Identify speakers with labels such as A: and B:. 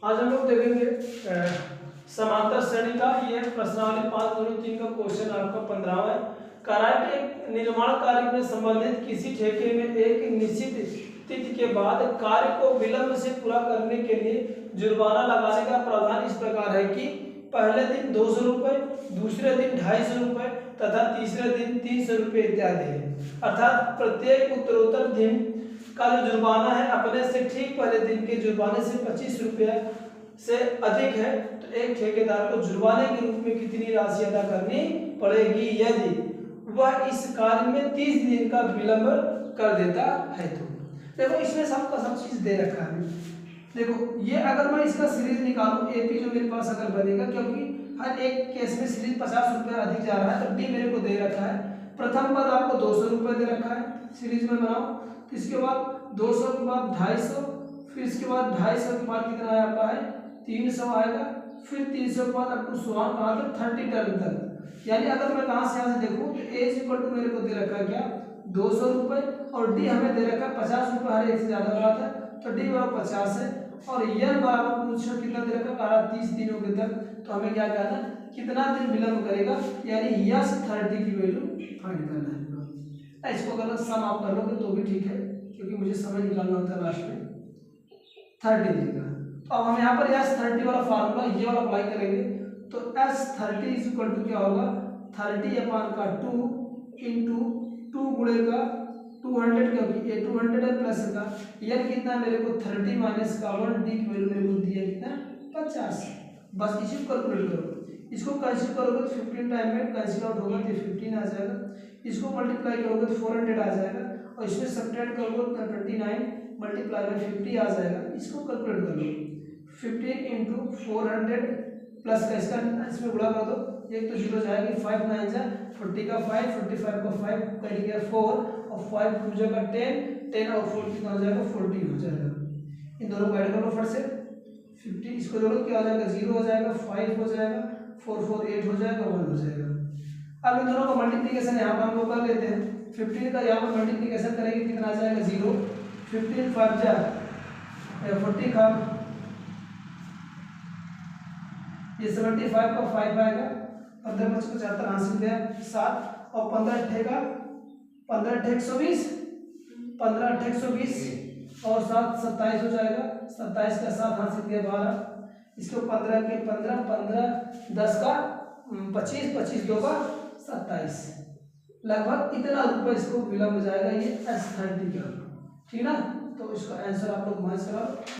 A: आज हम लोग देखेंगे समांतर श्रेणी का ये प्रश्नावली 5-3 का क्वेश्चन आपका 15वां है। करार के निर्माण कार्य में संबंधित किसी ठेके में एक निश्चित तिथि के बाद कार्य को विलंब से पूरा करने के लिए जुर्माना लगाने का प्रावधान इस प्रकार है कि पहले दिन 200 रुपये, दूसरे दिन 250 रुपये तथा तीसरे दिन 300 रुपये इत्यादि है। अर्थात प्रत्येक उत्तरोत्तर दिन का जो जुर्माना है अपने से ठीक पहले दिन के जुर्माने से 25 रुपये से अधिक है तो एक ठेकेदार को जुर्माने के रूप में कितनी राशि अदा करनी पड़ेगी यदि वह इस कार्य में 30 दिन का विलंब कर देता है। तो देखो इसमें सबका सब चीज दे रखा है। देखो ये अगर मैं इसका सीरीज निकालूं एपी जो मेरे पास अगर बनेगा, क्योंकि हर एक केस में सीरीज 50 रुपये अधिक जा रहा है तो डी मेरे को दे रखा है। प्रथम पद आपको 200 रुपये दे रखा है सीरीज में बनाओ, इसके बाद 200 के बाद 250, फिर इसके बाद 250 के बाद कितना है आपका है 300 आएगा, फिर 300 के बाद आपको सुहान कहाँ तक 30 टर्न तक। यानी अगर मैं कहाँ से यहाँ से देखूँ तो ए इक्वल टू मेरे को दे रखा है क्या 200 रुपये और डी हमें दे रखा है 50 रुपये, हर एक से ज़्यादा बात है तो डी बराबर 50 है और यन बराबर पूछो कितना दे रखा है 30 दिनों के तक। तो हमें क्या करना है कितना दिन विलंब करेगा, यानी यस 30 की वैल्यू फाइंड करना है। इसको अगर सम आप कर लोगे तो भी ठीक है क्योंकि मुझे समय निकालना होता है लास्ट में 30 दिन का। तो अब हम यहाँ पर एस 30 वाला फार्मूला ये वाला अप्लाई करेंगे तो एस 30 इज इक्वल टू क्या होगा 30 अपान का 2 इंटू 2 गुणे का 200, क्योंकि ये 200 है प्लस का यह कितना मेरे को 30 माइनस का 1 डी की वैल्यू मेरे को दिया कितना 50। बस इसी को कैलकुलेट करो, इसको कैंसिल करोगे तो 15 टाइम में कैंसिल आउट होगा तो 15 आ जाएगा, इसको मल्टीप्लाई करोगे तो 400 आ जाएगा और इसमें सब्ट्रैक्ट करोगे तो 29 मल्टीप्लाई बाय 50 आ जाएगा। इसको कैलकुलेट कर लो 15 इंटू 400 प्लस का इसका इसमें गुणा कर दो, एक तो जीरो जाएगी 5 9 जा 40 का 5 45 का 5 कट गया 4 और 5 2 जगह 10 और 4 कितना हो जाएगा 40 हो जाएगा। इन दोनों को ऐड कर लो फट से 50, इसको जोड़ो क्या हो जाएगा 0 हो जाएगा 5 हो जाएगा 4 4 8 हो जाएगा 1 हो जाएगा। अब इन दोनों का मल्टीप्लिकेशन यहाँ पर हम लोग कर लेते हैं। 15 का यहाँ पर मल्टीप्लिकेशन करेंगे कितना आ जाएगा 0, 15 5 जा 40 का ये 75 का 5 आएगा, 15 5 75 हासिल गया 7 और 15 ठेका 15 ठेक 120 15 ठेक 120 और 7 27 हो जाएगा, 27 का 7 हासिल गया 12, इसको 15 के 15 15 10 का 25 25 2 का 27, लगभग इतना रुपये इसको विलंब जाएगा ये S30 का। ठीक ना, तो इसका आंसर आप लोग मैच करा।